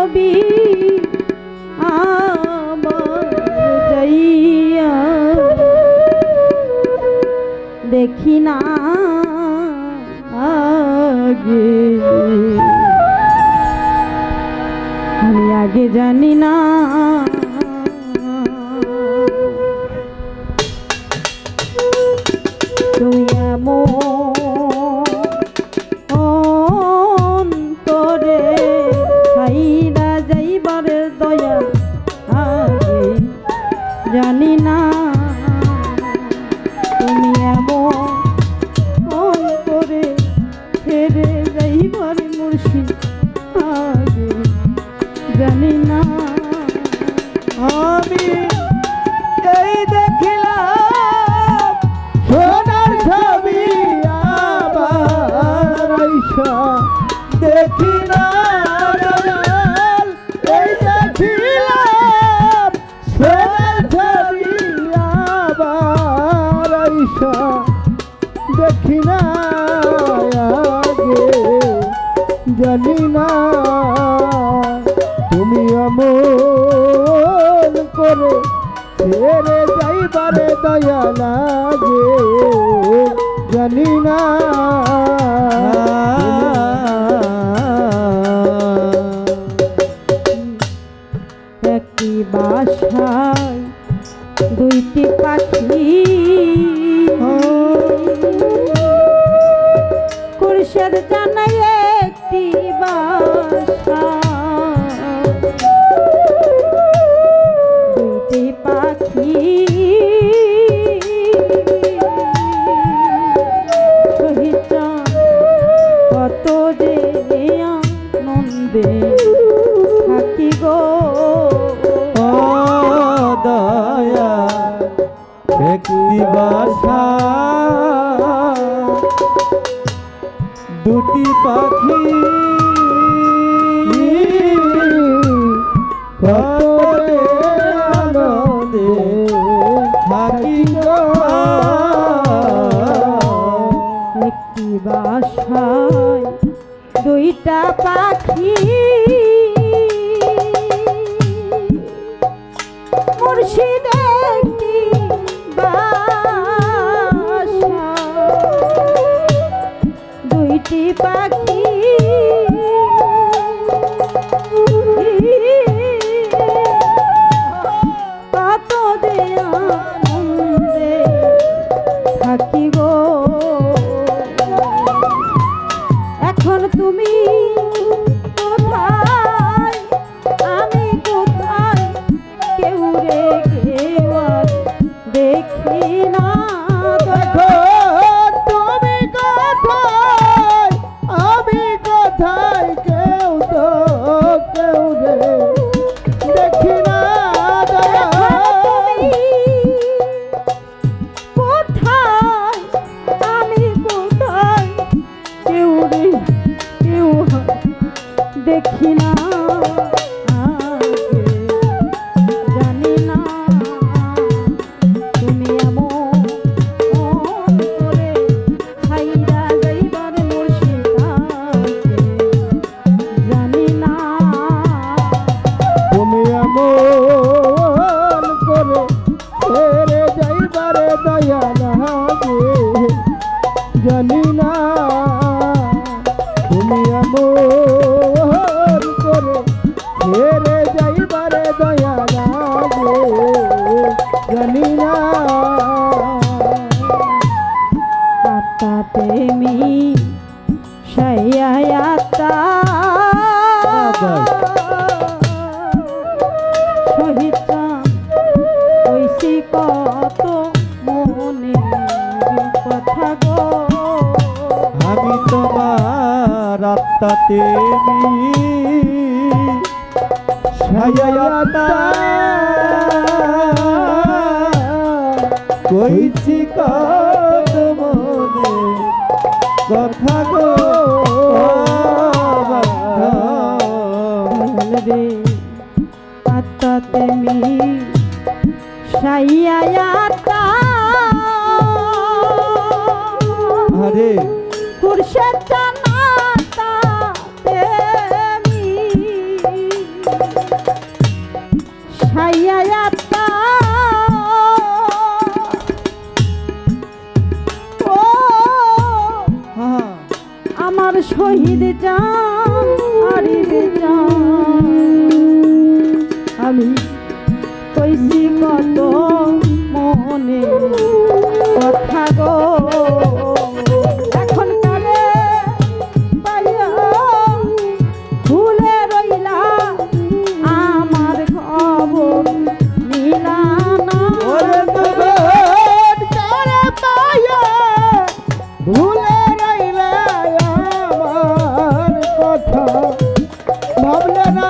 ছবি আমার যাইয়া দেখি না আগে, আমি আগে জানি না তুই অন্তরে ছাইরা যাইবার দয়া আগে জানি না তুমি এমন অন্তরে ছেড়ে যাইবার মুর্শিদ আগে জানি না। আমি এই দেখিলাম সোনার ছবি আবার আইসা দেখি না দয়াল, এই দেখিলাম সোনার ছবি আবার আইসা দেখি না আগে জানি না তুমি আমল করে ছেড়ে যাইবারে দয়া লাগে জানি না। একটি বাসায় দুইটি পাখি কুরশেদ জানাই একটি বাসা, দুইটি পাখি শহীদ কত যে আনন্দে থাকি গো দয়া একটি বাসা দুটি পাখি কতরে আনন্দে থাকি গো। একটি বাসায় দুইটা পাখি মুর্শিদ একটি বাসা, দুইটি পাখি কত যে আনন্দে থাকি গো। এখন তুমি কোথায় আমি কোথায় কেউ রে কেউ আর দেখি না। দেখো তুমি কোথায় আমি কোথায় কেউ তো কেউ রে দেখি না দয়া। কোথায় আমি কোথায় কেউ রে কেউ দেখি না আগে জানি না তুমি এমন অন্তরে ছাইরা যাইবার মুর্শিদ আগে জানি না তুমি এমন করে ছেড়ে যাইবারে দয়া লাগে জানি না তুমি এমন করে ছেড়ে যাইবারে দয়া লাগে জানি না। আত্মা প্রেমী সাইয়াতা শহীদ হইছি কত মনে কথা গো। আমি তোমার আত্মাতে ছায়াতা কইছি কত মনে কথা গো রে আত্মাতে সাইয়াতা আরে কুরশেদ জানাতা তেমি আমার শহীদ জান আরিবে জান আমি কইছি কত মনে কথা গো এখন কালে পাইয়া ভুলে রইলা আমার খবর নিলা না ওরে তোর কারে পাইয়া ভুলে রইলে আমার কথা ভাবলে না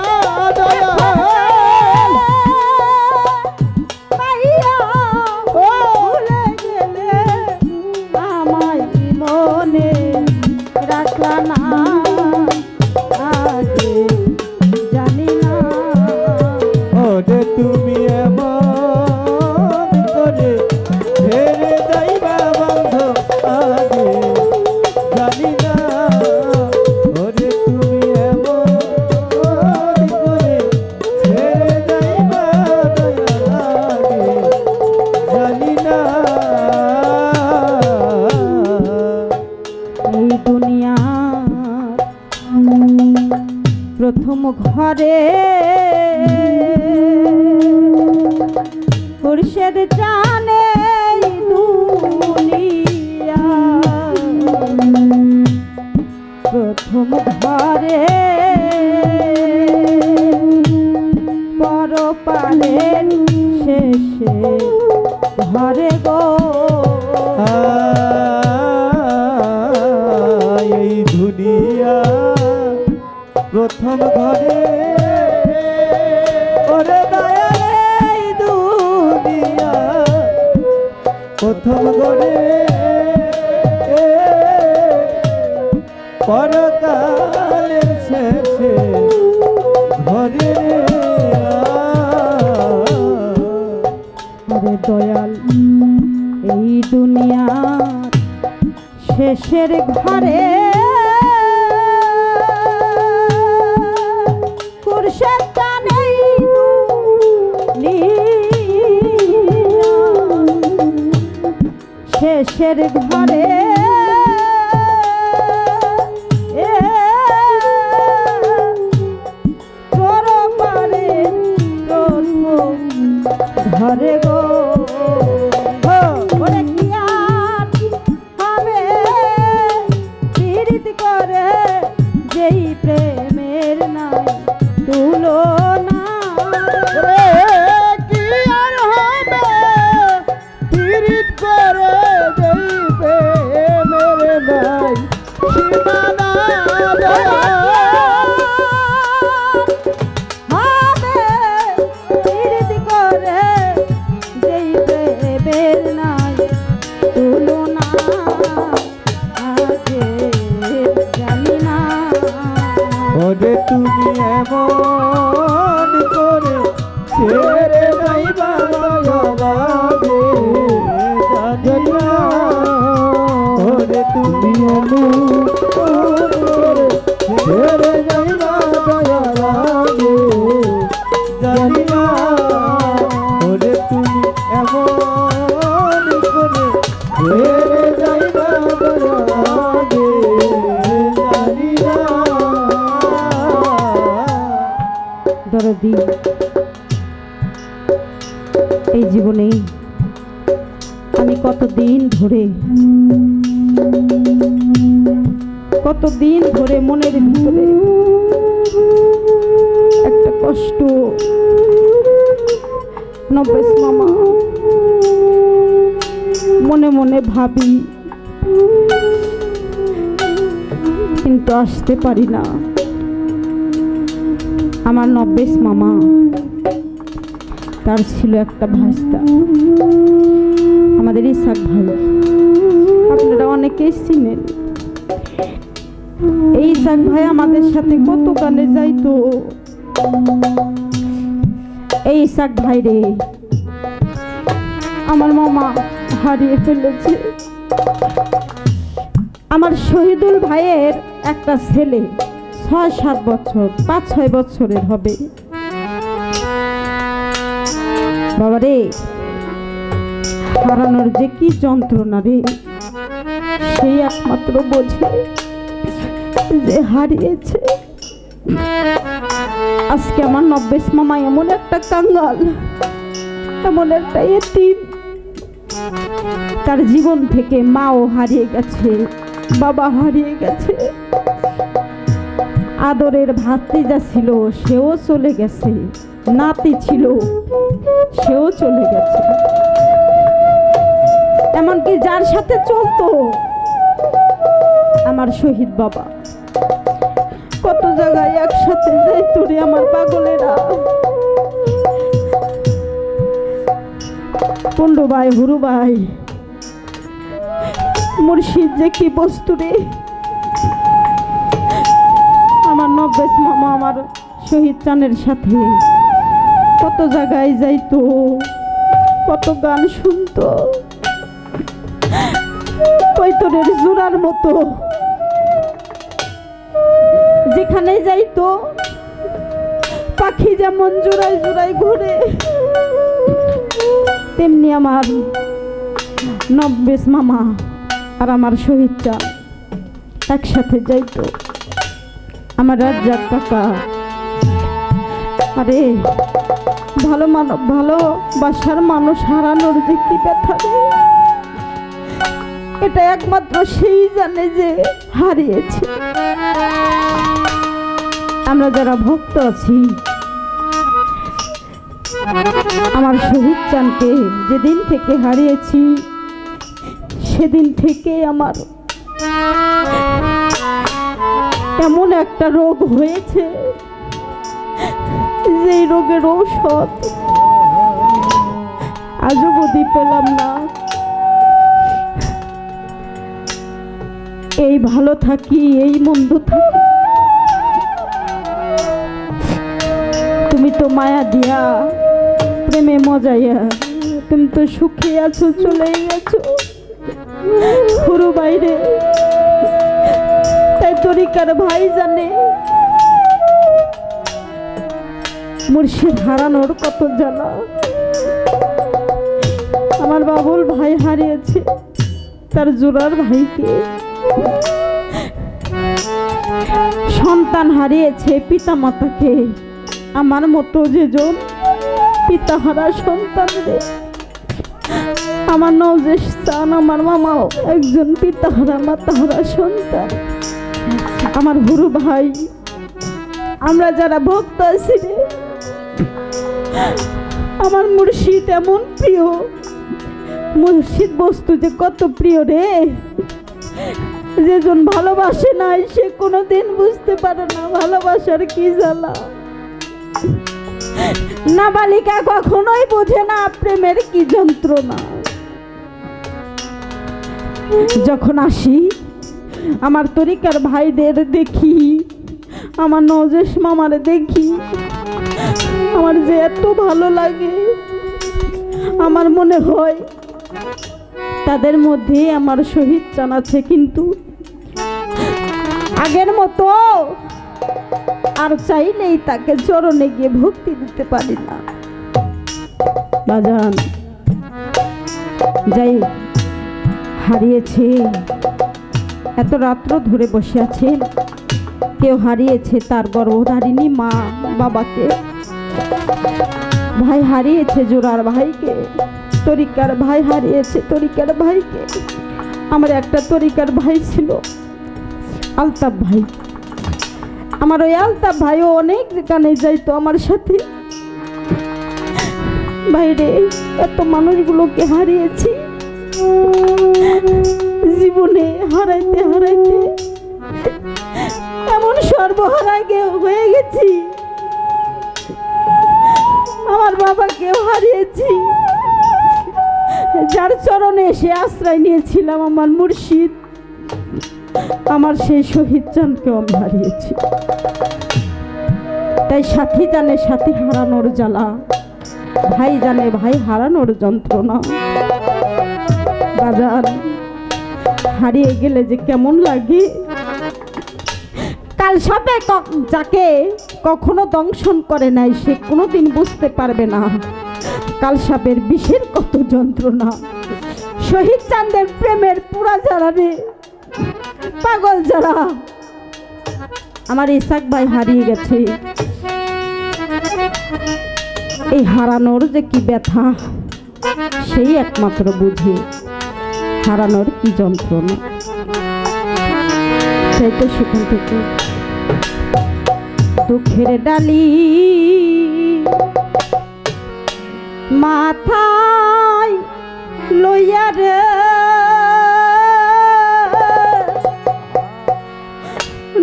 দয়াল পাইয়া ভুলে গেলে আমায় মনে রাখলা না আগে জানি না ওরে তুমি এমন করে ছেড়ে যাইবা বন্ধ আগে জানি না ওরে তুমি এমন করে ছেড়ে যাইবা দয়াল আগে জানি না এই দুনিয়া প্রথম ঘরে খুরশেদ জানে এই দুনিয়া প্রথম ঘরে পরপারের শেষে ঘরে গো এই দুনিয়া প্রথম ঘরে ওরে দয়াল এই দুনিয়া প্রথম ঘরে পরকালের শেষে ঘরে আরে দয়াল এই দুনিয়া শেষের ঘরে খুরশেদ জানে এই দুনিয়া শেষের ঘরে ঘরে গো ওরে কি আর হবে পীড়িত করে যেই প্রেমের নাই তুলনা রে কি আর হবে পীড়িত করে যাইবে মেরে ভাই সীমানা হবে পীড়িত করে যেই প্রেমের নাই তুলনা আগে জানি না ওরে তুমি এমন করে ছেড়ে যাইবা দয়াবাদে জানি না ওরে তুমি এমন করে ছেড়ে যাইবা দয়াবাদে জানি না ওরে তুমি এমন করে ছেড়ে যাইবা দয়াবাদে জানি না দরদি এই জীবনে আমি কতদিন ধরে মনের ভিতরে একটা কষ্ট নবেশ মামা মনে মনে ভাবি কিন্তু আসতে পারি না আমার নব্বেশ মামা তার ছিল একটা ভাস্তা আমাদের ইসাক ভাই আপনারা অনেকেই চিনেন এই ইসাক ভাই আমাদের সাথে কত গানে যাইতো এই ইসাক ভাই রে আমার মামা হারিয়ে ফেলেছে আমার শহীদুল ভাইয়ের একটা ছেলে ৬-৭ বছর ৫-৬ বছরের হবে বাবারে হারানোর যে কি যন্ত্রণা রে সেই একমাত্র বোঝে যে হারিয়েছে। আজকে আমার নব্বেশ মামা এমন একটা কাঙ্গাল, এমন একটা এতিম, তার জীবন থেকে মাও হারিয়ে গেছে, বাবা হারিয়ে গেছে, আদরের ভাতিজা ছিল সেও চলে গেছে, নাতি ছিল সেও চলে গেছে, এমনকি যার সাথে চলতো আমার শহীদ বাবা, কত জায়গায় একসাথে যাইতো রে আমার পাগলেরা। পন্ডু ভাই, হুরু ভাই, মুর্শিদ যে কি বস্তু রে। আমার নব্বেশ মামা আমার শহীদ চানের সাথে কত জায়গায় যাইতো, কত গান শুনতো, কৈতরের জোড়ার মতো যেখানে যাইতো পাখি যেমন জোড়ায় জোড়ায় ঘুরে, তেমনি আমার নব্বেশ মামা আর আমার শহীদ চান একসাথে যাইতো। আমার রাজ্জাক কাকা, আরে ভালোবাসার মানুষ হারানোর যে কি ব্যথা রে, এটা একমাত্র সেই জানে যে হারিয়েছে। আমরা যারা ভক্ত আছি, আমার শহীদ চানকে যেদিন থেকে হারিয়েছি সেদিন থেকে আমার এমন একটা রোগ হয়েছে, যে রোগের ঔষধ আজও অবধি পেলাম না। এই ভালো থাকি, এই মন্দ থাকি, তুমি তো মায়া দিয়া প্রেমে মজাইয়া, তুমি তো সুখে আছো, চলেই গেছো পুরো বাইরে। তাই তরিকার ভাই জানে মুর্শিদ হারানোর কত জ্বালা। আমার বাবুল ভাই হারিয়েছে তার জোড়ার ভাইকে, সন্তান হারিয়েছে পিতা মাতাকে। আমার মতো যেজন পিতাহারা সন্তান রে, আমার নওজেশ চান আমার মামাও একজন পিতাহারা মাতাহারা সন্তান। আমার হুরু ভাই, আমরা যারা ভক্ত আছি রে, আমার মুর্শিদ এমন প্রিয়, মুর্শিদ বস্তু যে কত প্রিয় রে, যেজন ভালোবাসে নাই সে কোনোদিন বুঝতে পারে না ভালোবাসার কি জ্বালা। নাবালিকা কখনোই বোঝে না প্রেমের কি যন্ত্রণা। যখন আসি আমার তরিকার ভাইদের দেখি, আমার নওজেশ মামারে দেখি, আমার যে এত ভালো লাগে। আমার মনে হয় তাদের মধ্যে আমার শহীদ চান আছে, কিন্তু আগের মতো আর চাইলেই তাকে চরণে গিয়ে ভক্তি দিতে পারি না। বাজান যাই, হারিয়েছে, এত রাত্র ধরে বসে আছেন, কেউ হারিয়েছে তার গর্ভধারিণী মা বাবাকে, ভাই হারিয়েছে জোড়ার ভাইকে, তরিকার ভাই হারিয়েছে তরিকার ভাইকে। আমার একটা তরিকার ভাই ছিল আলতাফ ভাই, আমার ওই আলতাফ ভাইও অনেক যেখানে যাইতো আমার সাথে। বাইরে এত মানুষগুলোকে হারিয়েছি, জীবনে হারাইতে হারাইতে এমন সর্বহারা হয়ে গেছি। আমার বাবাকেও হারিয়েছি, যার চরণে এসে আশ্রয় নিয়েছিলাম আমার মুর্শিদ, আমার সেই শহীদ চানকেও আমি হারিয়েছি। তাই সাথী জানে সাথী হারানোর জ্বালা, ভাই জানে ভাই হারানোর যন্ত্রণা। বাজার হারিয়ে গেলে যে কেমন লাগে। কাল সাপে যাকে কখনো দংশন করে নাই সে কোনোদিন বুঝতে পারবে না কাল সাপের বিষের কত যন্ত্রণা। শহীদ চাঁদের প্রেমের পুরা যারা রে, পাগল যারা, আমার ইসাক ভাই হারিয়ে গেছে। এই হারানোর যে কি ব্যথা সেই একমাত্র বুঝে, হারানোর কি যন্ত্রণা। সেই তো সেখান থেকে দুঃখের ডালি মাথায় লইয়া রে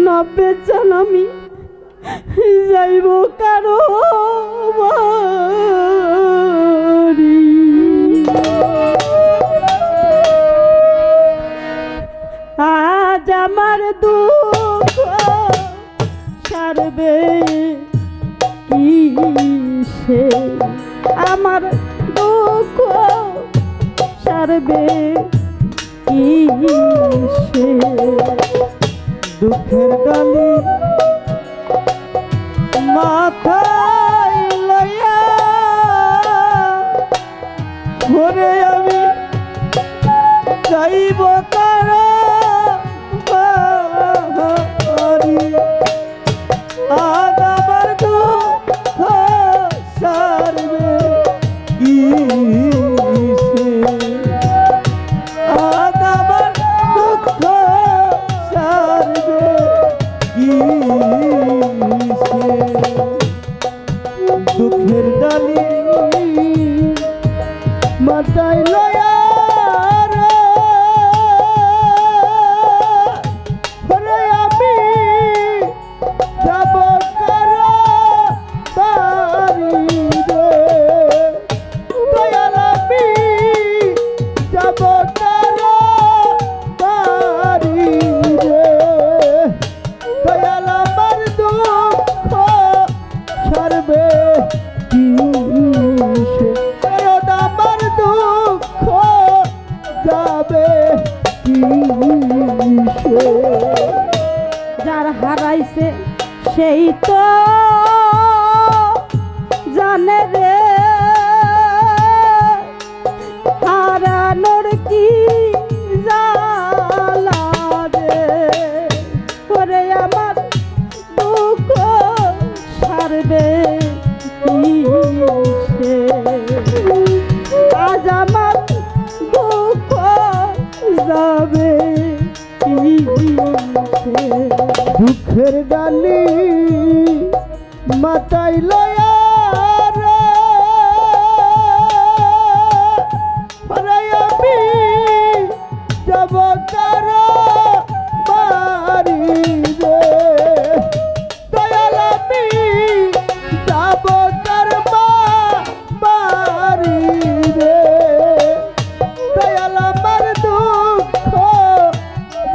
নব্বে জন আমি যাইব কারো বাড়ি। আজ আমার দুঃখ সারবে কিসে, আমার দুঃখ সারবে কিসে। দুঃখের ডালি মাথায় লইয়া ঘুরে আমি যাইব কারো বাড়ি। আজ আমার দুঃখ সারবে কিসে, আজ আমার দুঃখ সারবে কিসে। দুঃখের ডালি মাথায় লয়া রে ওরে আমি যাব কারো বাড়ি রে। দয়াল আমি যাব কারো বাড়ি রে। দয়াল আমার দুঃখ সারবে কিসে, দয়াল আমার দুঃখ যাবে কিসে। যার হারাইছে সেই তো জানে রে হারানোর কি জ্বালা রে। ওরে আমার দুঃখ সারবে কিসে, আজ আমার দুঃখ যাবে কিসে। দুঃখের ডালি মাথায় লয়া রে ওরে আমি যাব কারো বাড়ি রে। দয়াল আমি যাব কারো বাড়ি রে। দয়াল আমার দুঃখ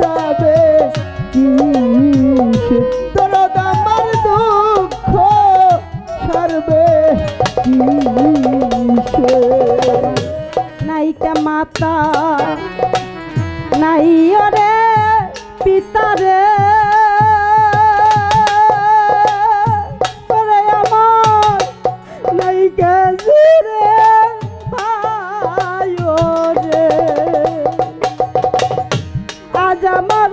যাবে কিসে, দরদ আমার দুঃখ সারবে কিসে। নাইকা মাতা নাই ওরে পিতা রে ওরে আমার নাইকা জুরে ভাই রে। আজ আমার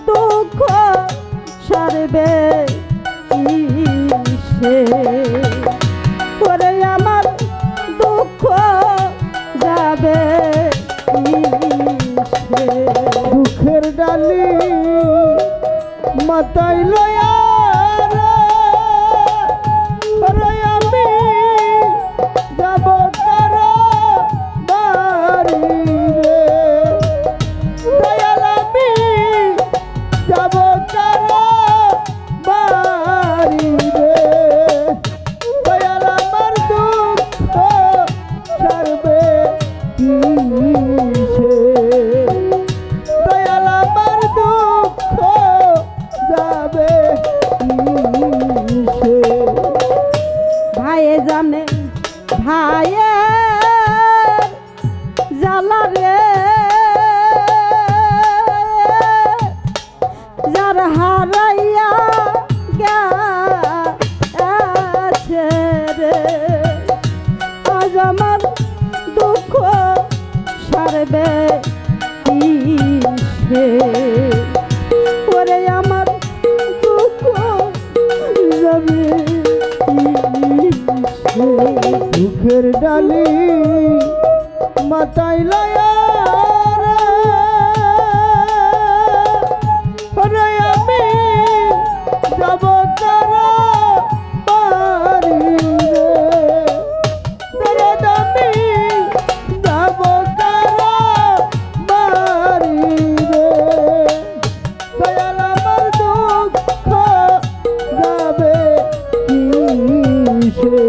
দুঃখ সারবে কিসে, ওরে আমার দুঃখ যাবে কিসে। দুঃখের ডালি মাথায় লয়া রে ওরে আমি যাব কারো বাড়ি রে। দয়াল আমি যাব কারো বাড়ি রে। দয়াল আমার দুঃখ সারবে কিসে, দয়াল আমার দুঃখ যাবে কিসে। ভাইয়ে জানে ভাইয়ের জ্বালা রে, যার হারাইয়া গেছে রে। আজ আমার দুঃখ সারবে কিসে, ওরে আমার দুঃখ মাথায় লয়া রে আমি যাব তারা বাড়ি রে দরদ আমি যাব তারা বাড়ি রে দয়াল আমার দুঃখ যাবে কিসে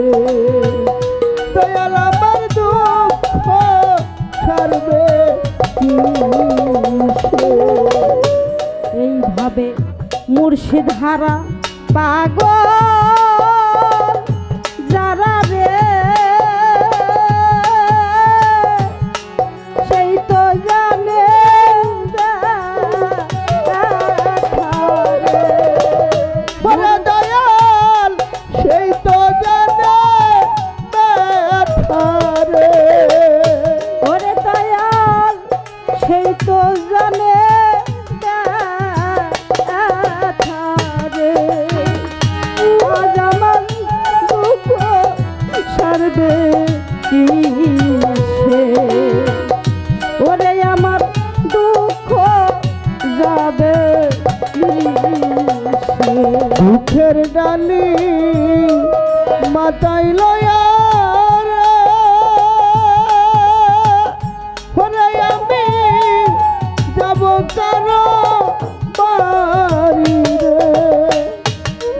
দয়াল আমার দুঃখ সারবে কিসে এইভাবে মুর্শিদ হারা পাগল যারা রে সেই তো জানে বলে দয়াল সেই তো জানে ব্যথা রে ওরে দয়াল সেই তো জানে সারবে কিসে ওরে আমার দুঃখ যাবে কিসে দুঃখের ডালি মাথায় লয়া রে ওরে আমি যাব কারো বাড়ি রে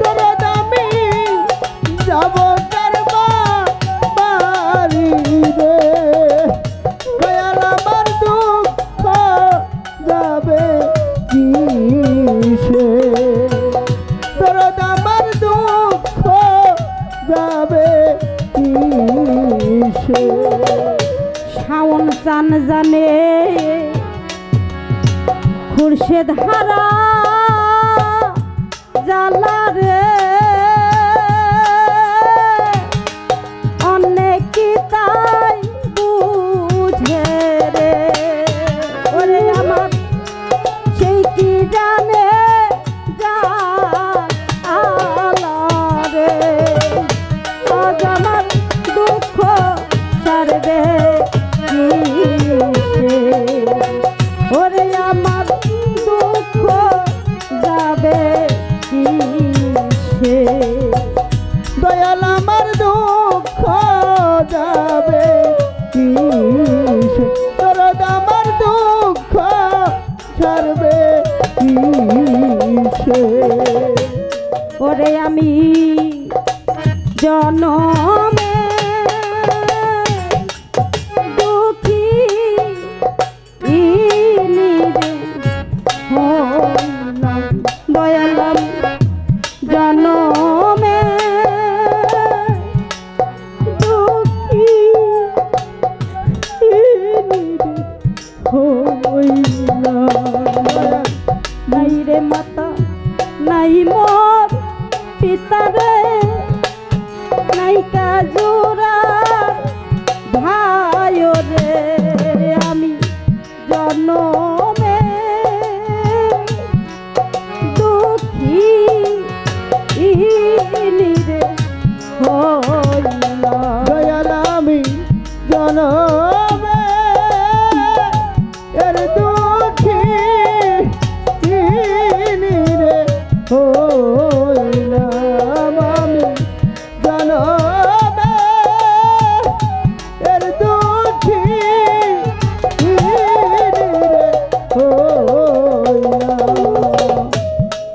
দরদ আমি যাব কারবা বাড়ি রে দয়াল আমার দুঃখ যাবে কিসে দরদ আমার দুঃখ যাবে কিসে শাওন চান জানে খুরশেদ হারা জালা রে অনেক কি তাই বুঝে রে ওরে আমার সেই কি জানে জালা রে আজ আমার দুঃখ সারবে কিসে ওরে আমার দুঃখ যাবে কিসে দয়াল আমার দুঃখ যাবে কিসে দরদ আমার দুঃখ ছাড়বে কিসে ওরে আমি জনমে দুঃখী ইনিরে হলাম দয়ালাম জনমে দুঃখী ইনিরে হইলাম নাই রে মাতা নাই মোর পিতা রে নাই কাজুরা ভাই রে আমি জন্মে দুঃখী রে হইলাম দয়াল আমি জনমে এর দুঃখী রে হইলাম আমি জনমে এর দুঃখী রে হইলাম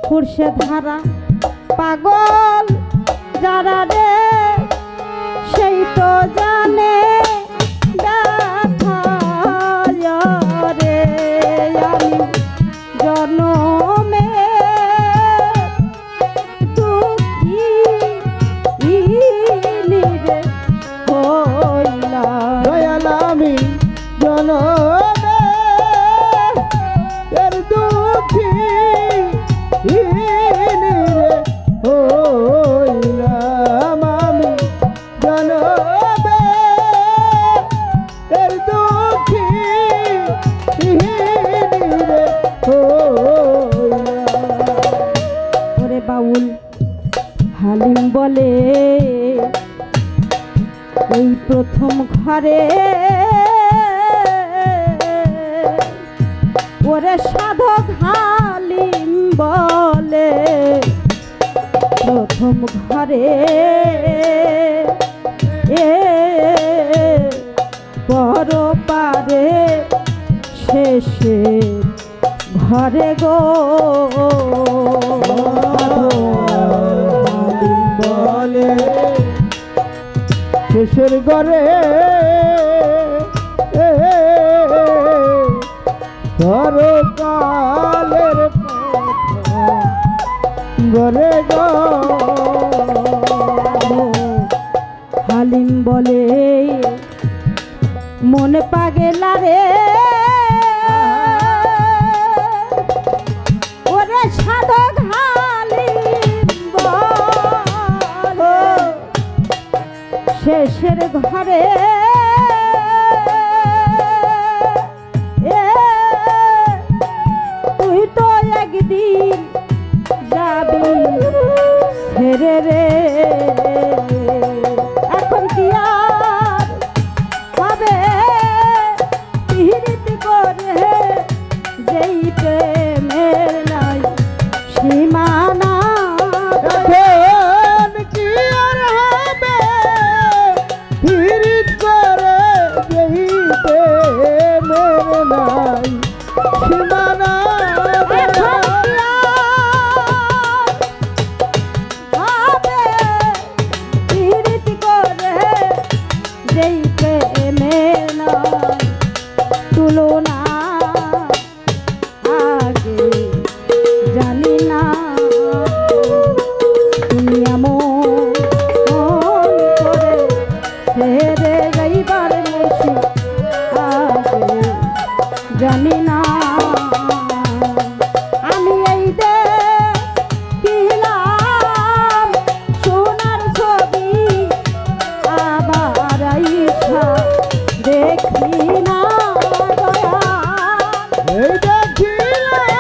খুরশে ধারা পাগল যারা রে সেই তো জানে ব্যথা রে আমি জনমে দুঃখী রে হইলাম দয়াল আমি জনমে এর দুঃখী রে হইলাম আমি জনমে এর দুঃখী রে হইলাম ওরে বাউল হালিম বলে এই প্রথম ঘরে সাধক হালিম বলে প্রথম ঘরে পর পারে শেষে ঘরে গো হালিম বলে শেষের ঘরে পরকালের ঘরে গো হালিম বলে মন পাগেলা রে ওরে সাধক হালিম বলে শেষের ঘরে তুই তো একদিন যাবি ছেড়ে রে এখন কি আর পাবে পিরিত করে যেই প্রেমের নাই সীমানা এখন কি আর হবে ফিরিত করে যেইতে মেরে নাই সীমানা তুলনা আগে জানি না তুমি এমন করে ছেড়ে যাইবার মুশি আগে জানি না আমি এই দেখিলাম সোনার ছবি আবার আইসা দেখি না এই দেখিলাম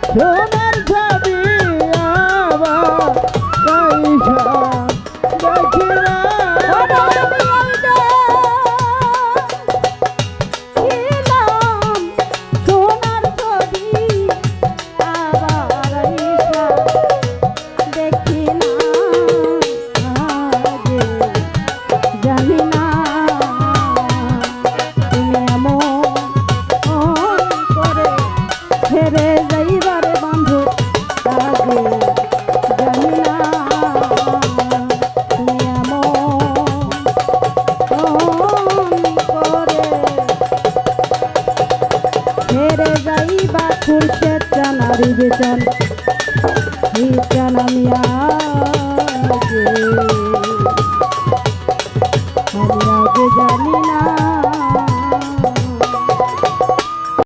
সোনার ছবি আবার কাইসা দেখিলাম সোনার ছবি আবার আইসা দেখি না জানি না তুমি এমন করে ছেড়ে যাইবার বন্ধু আগে জানি না তুমি এমন করে ছেড়ে যাইবা খুলছে জানারি বেতন আমি আগে জানি না